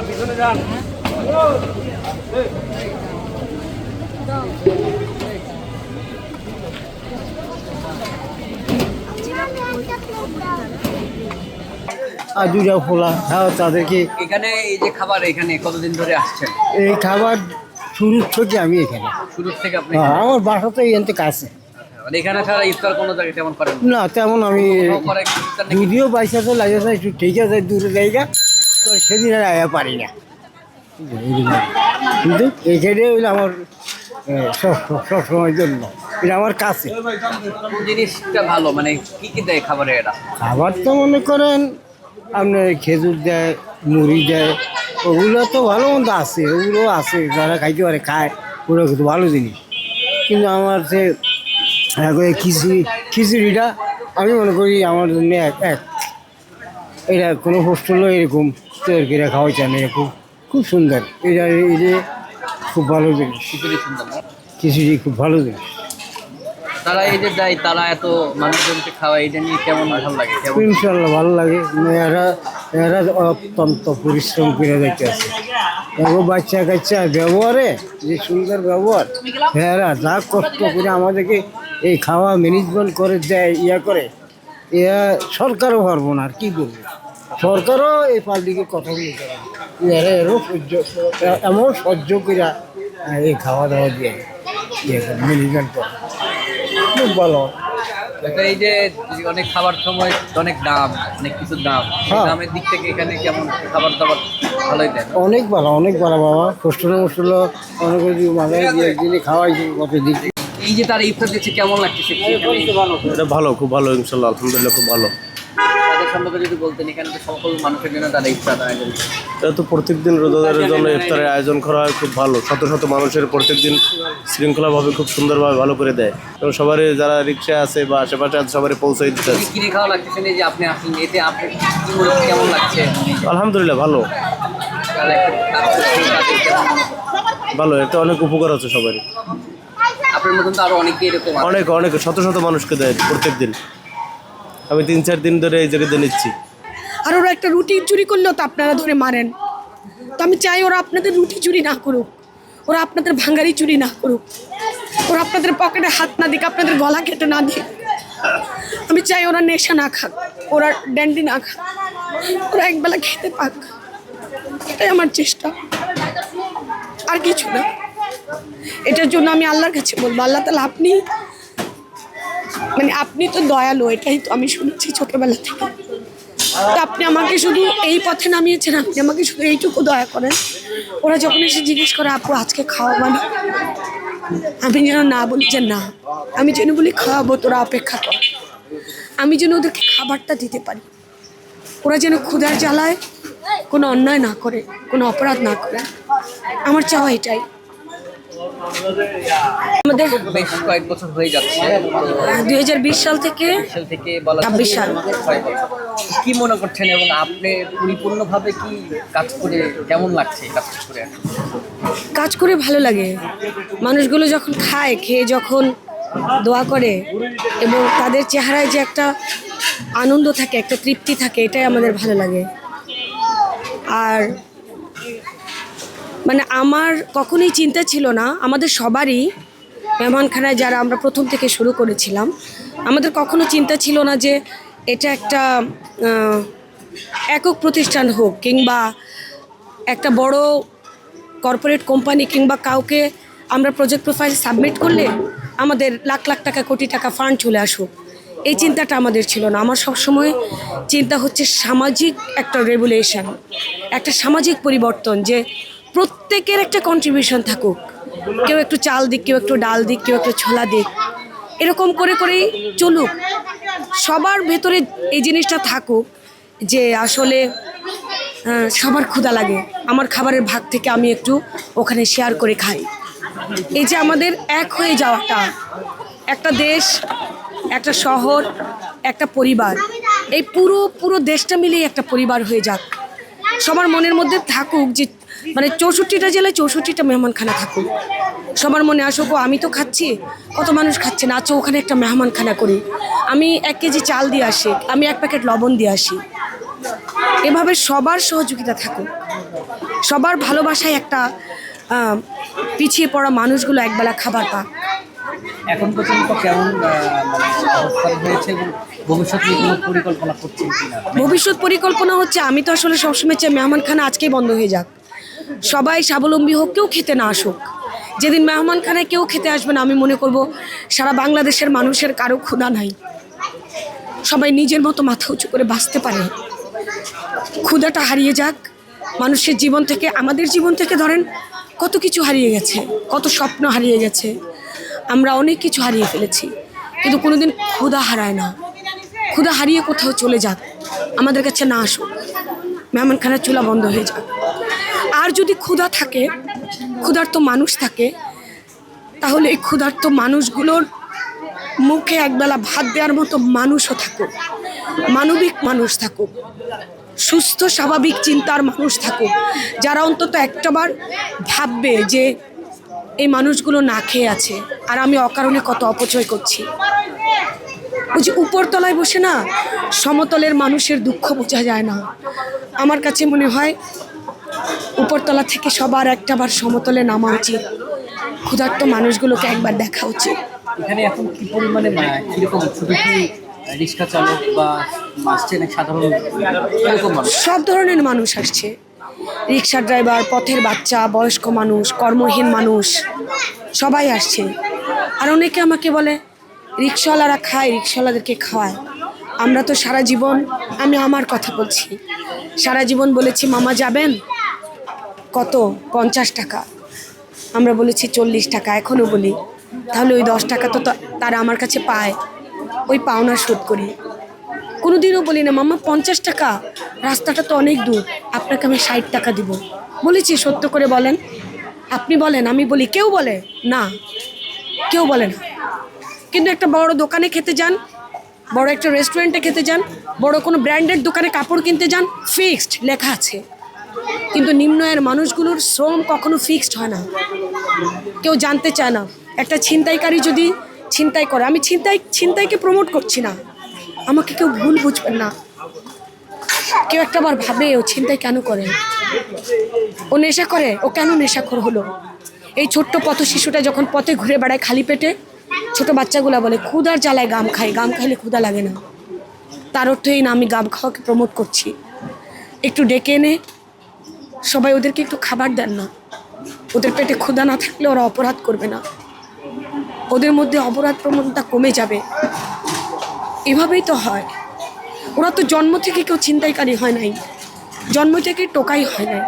পিছনে যান। আর দুটা ফোলা হ্যাঁ তাদেরকে এখানে এই যে খাবার এখানে কতদিন ধরে আসছেন? এই খাবার শুরু থেকে আমি এখানে শুরু থেকে আপনি আমার বাসাতে এখান থেকে কাছে মানে এখানে ছাড়া ইফতার কোনো জায়গায় তেমন করেন না তেমন আমি করে ইফতার নাকি? যদিও বাইসাতে লাগে একটু ঠিক আছে দূরে জায়গা তো সেদিন আর আয়া পারি না কিন্তু এখানে হইলে আমার সবসময়ের জন্য এটা আমার কাছে। কোন জিনিসটা ভালো মানে কি কি দেয় খাবারে এটা? খাবার তো মনে করেন আপনার খেজুর দেয়, মুড়ি দেয়, ওগুলো তো ভালো মন্দ আছে, ওগুলো আছে যারা খাইতে পারে খায়, ওগুলো কিন্তু ভালো জিনিস। কিন্তু আমার সে খিচুড়িটা আমি মনে করি আমার জন্য এক এটা কোনো হোস্টেলও এরকম তৈরি করে খাওয়াই চান, এরকম খুব সুন্দর। এটা খুব ভালো জিনিস, খিচুড়ি সুন্দর না? খিচুড়ি খুব ভালো জিনিস। তারা এই যে যায় তারা এত মানুষজনকে খাওয়ায় এটা নিয়ে কেমন ভালো লাগে? কেমন ইনশাল্লাহ ভালো লাগে। এরা অত্যন্ত পরিশ্রম করে দেখতে আছে এবং বাচ্চা কাচ্চা ব্যবহারে যে সুন্দর ব্যবহার, এরা যা কষ্ট করে আমাদেরকে এই খাওয়া ম্যানেজমেন্ট করে দেয় করে এরা সরকারও পারবো না। আর কি বলবো, সরকারও এই পাবলিকের কথাগুলো করে এরও এমন সহ্য করে এই খাওয়া দাওয়া দিয়ে ম্যানেজমেন্ট করে খুব ভালো। এই যে অনেক খাবার সময় অনেক দাম, অনেক কিছুর দাম, দামের দিক থেকে এখানে কেমন খাবার দাবার ভালোই দেয়? অনেক ভালো বাবা, হোস্টেলে অনেক মাঝে একদিনে খাওয়াইছি কত দিক। এই যে তারা ইফতার দিচ্ছে কেমন লাগছে? এটা ভালো, খুব ভালো, ইনশাল্লাহ আলহামদুলিল্লাহ খুব ভালো। তাদের সম্পর্কে যদি বলতেন, এখানে তো সকল মানুষের জন্য তারা ইফতার আয়োজন করে। এটা তো প্রত্যেকদিন রোজাদারের জন্য ইফতারের আয়োজন করা হয়, খুব ভালো। শত শত মানুষের প্রত্যেকদিন শৃঙ্খলাভাবে খুব সুন্দরভাবে ভালো করে দেয় এবং সবারই যারা রিক্সা আছে বা আশেপাশে আছে সবারই পৌঁছে দিতে আছে। কিনে খাওয়া লাগতেছেন এই যে আপনি আসলেন, এতে আপনি কেমন লাগছে? আলহামদুলিল্লাহ ভালো ভালো, এতে অনেক উপকার আছে সবারই। আপনার মতন তো আরো অনেকে এরকম অনেক শত শত মানুষকে দেয় প্রত্যেকদিন। আমি 3-4 দিন ধরে এই জায়গাতে নিচ্ছি। আর ওরা একটা রুটি চুরি করলেও তো আপনারা ধরে মারেন। তো আমি চাই ওরা আপনাদের রুটি চুরি না করুক, ওরা আপনাদের ভাঙ্গারি চুরি না করুক, ওরা আপনাদের পকেটে হাত না দিক, আপনাদের গলা কেটে না দিক। আমি চাই ওরা নেশা না খাক, ওরা ড্যান্ডি না খাক, ওরা একবেলা খেতে পাক, এটাই আমার চেষ্টা, আর কিছু না। এটার জন্য আমি আল্লাহর কাছে বলবো, আল্লাহ তাআলা আপনি তো দয়ালু, এটাই তো আমি শুনেছি ছোটবেলা থেকে। তো আপনি আমাকে শুধু এই পথে নামিয়েছেন, আপনি আমাকে শুধু এইটুকু দয়া করেন। ওরা যখন এসে জিজ্ঞেস করে আপু আজকে খাওয়াবো না, আমি যেন না বলি যে না, আমি যেন বলি খাওয়াবো, তোরা অপেক্ষা কর। আমি যেন ওদেরকে খাবারটা দিতে পারি, ওরা যেন ক্ষুধার জ্বালায় কোনো অন্যায় না করে, কোনো অপরাধ না করে, আমার চাওয়া এটাই। আমাদের বেশ কয়েক বছর হয়ে যাচ্ছে, 2020 সাল থেকে 26 সাল। কি মনে করছেন এবং আপনি পরিপূর্ণভাবে কি কাজ করে কেমন লাগছে? কাজ করে ভালো লাগে। মানুষগুলো যখন খায়, খেয়ে যখন দোয়া করে এবং তাদের চেহারায় যে একটা আনন্দ থাকে, একটা তৃপ্তি থাকে, এটাই আমাদের ভালো লাগে। আর আমার কখনোই চিন্তা ছিল না, আমাদের সবারই মেহমানখানায় যারা আমরা প্রথম থেকে শুরু করেছিলাম, আমাদের কখনো চিন্তা ছিল না যে এটা একটা একক প্রতিষ্ঠান হোক কিংবা একটা বড় কর্পোরেট কোম্পানি কিংবা কাউকে আমরা প্রজেক্ট প্রোফাইল সাবমিট করলে আমাদের লাখ লাখ টাকা, কোটি টাকা ফান্ড চলে আসুক, এই চিন্তাটা আমাদের ছিল না। আমার সবসময় চিন্তা হচ্ছে সামাজিক একটা রেগুলেশন, একটা সামাজিক পরিবর্তন, যে প্রত্যেকের একটা কন্ট্রিবিউশন থাকুক। কেউ একটু চাল দিক, কেউ একটু ডাল দিক, কেউ একটু ছোলা দিক, এরকম করে করেই চলুক। সবার ভেতরে এই জিনিসটা থাকুক যে আসলে সবার ক্ষুধা লাগে, আমার খাবারের ভাগ থেকে আমি একটু ওখানে শেয়ার করে খাই। এই যে আমাদের এক হয়ে যাওয়াটা, একটা দেশ, একটা শহর, একটা পরিবার, এই পুরো দেশটা মিলেই একটা পরিবার হয়ে যাক। সবার মনের মধ্যে থাকুক যে 64টা জেলায় 64টা মেহমানখানা থাকুক, সবার মনে আসুক ও আমি তো খাচ্ছি, কত মানুষ খাচ্ছে না, আচ্ছা ওখানে একটা মেহমানখানা করি, আমি 1 কেজি চাল দিয়ে আসি, আমি 1 প্যাকেট লবণ দিয়ে আসি। এভাবে সবার সহযোগিতা থাকুক, সবার ভালোবাসায় একটা পিছিয়ে পড়া মানুষগুলো একবেলা খাবার পাক। এখন পর্যন্ত কেমন অবস্থান হয়েছে এবং ভবিষ্যতে কোনো পরিকল্পনা করছেন কিনা? ভবিষ্যৎ পরিকল্পনা হচ্ছে, আমি তো আসলে সবসময় চাই মেহমানখানা আজকেই বন্ধ হয়ে যাক, সবাই স্বাবলম্বী হোক, কেউ খেতে না আসুক। যেদিন মেহমানখানায় কেউ খেতে আসবে না, আমি মনে করব সারা বাংলাদেশের মানুষের কারো ক্ষুধা নাই, সবাই নিজের মতো মাথা উঁচু করে বাঁচতে পারে। ক্ষুধাটা হারিয়ে যাক মানুষের জীবন থেকে, আমাদের জীবন থেকে ধরেন কত কিছু হারিয়ে গেছে, কত স্বপ্ন হারিয়ে গেছে, আমরা অনেক কিছু হারিয়ে ফেলেছি, কিন্তু কোনোদিন ক্ষুধা হারায় না। ক্ষুধা হারিয়ে কোথাও চলে যাক, আমাদের কাছে না আসুক, মেহমানখানার চুলা বন্ধ হয়ে যাক। আর যদি ক্ষুধা থাকে, ক্ষুধার্ত মানুষ থাকে, তাহলে এই ক্ষুধার্ত মানুষগুলোর মুখে একবেলা ভাত দেওয়ার মতো মানুষও থাকুক, মানবিক মানুষ থাকুক, সুস্থ স্বাভাবিক চিন্তার মানুষ থাকুক, যারা অন্তত একটাবার ভাববে যে এই মানুষগুলো না খেয়ে আছে আর আমি অকারণে কত অপচয় করছি। ওই যে উপরতলায় বসে না সমতলের মানুষের দুঃখ বোঝা যায় না। আমার কাছে মনে হয় উপরতলা থেকে সবার একটাবার সমতলে নামা উচিত, ক্ষুধার্ত মানুষগুলোকে একবার দেখা উচিত। এখানে এখন কি পরিমাণে কিরকম, শুধু কি রিক্সা চালক বা আসছে না সাধারণ এরকম মানুষ? সব ধরনের মানুষ আসছে, রিক্সা ড্রাইভার, পথের বাচ্চা, বয়স্ক মানুষ, কর্মহীন মানুষ, সবাই আসছে। আর অনেকে আমাকে বলে রিক্সাওয়ালারা খায়, রিক্সাওয়ালাদেরকে খাওয়ায়। আমরা তো সারা জীবন, আমি আমার কথা বলছি, সারা জীবন বলেছি মামা যাবেন কত, 50 টাকা, আমরা বলেছি 40 টাকা, এখনও বলি। তাহলে ওই 10 টাকা তো তারা আমার কাছে পায়, ওই পাওনা শোধ করি। কোনোদিনও বলি না মামা 50 টাকা, রাস্তাটা তো অনেক দূর, আপনাকে আমি 60 টাকা দিব। বলেছি সত্য করে বলেন, আপনি বলেন, আমি বলি, কেউ বলে না, কেউ বলে না। কিন্তু একটা বড় দোকানে খেতে যান, বড় একটা রেস্টুরেন্টে খেতে যান, বড় কোনো ব্র্যান্ডেড দোকানে কাপড় কিনতে যান, ফিক্সড লেখা আছে। কিন্তু নিম্ন আয়ের মানুষগুলোর শ্রম কখনো ফিক্সড হয় না, কেউ জানতে চায় না। একটা ছিনতাইকারী যদি ছিনতাই করে, আমি ছিনতাইকে প্রমোট করছি না, আমাকে কেউ ভুল বুঝবেন না। কেউ একটাবার ভাবে ও ছিনতাই কেন করে, ও নেশা করে, ও কেন নেশাখোর হলো? এই ছোট্ট পথ শিশুটা যখন পথে ঘুরে বেড়ায় খালি পেটে, ছোট বাচ্চাগুলা বলে ক্ষুধার জ্বালায় গাম খাই, গাম খাইলে ক্ষুধা লাগে না। তার অর্থ এই না আমি গাম খাওয়াকে প্রমোট করছি। একটু ডেকে এনে সবাই ওদেরকে একটু খাবার দেন না, ওদের পেটে ক্ষুধা না থাকলে ওরা অপরাধ করবে না, ওদের মধ্যে অপরাধ প্রবণতা কমে যাবে। এভাবেই তো হয়। ওরা তো জন্ম থেকে কেউ ছিনতাইকারী হয় নাই, জন্ম থেকে টোকাই হয় নাই।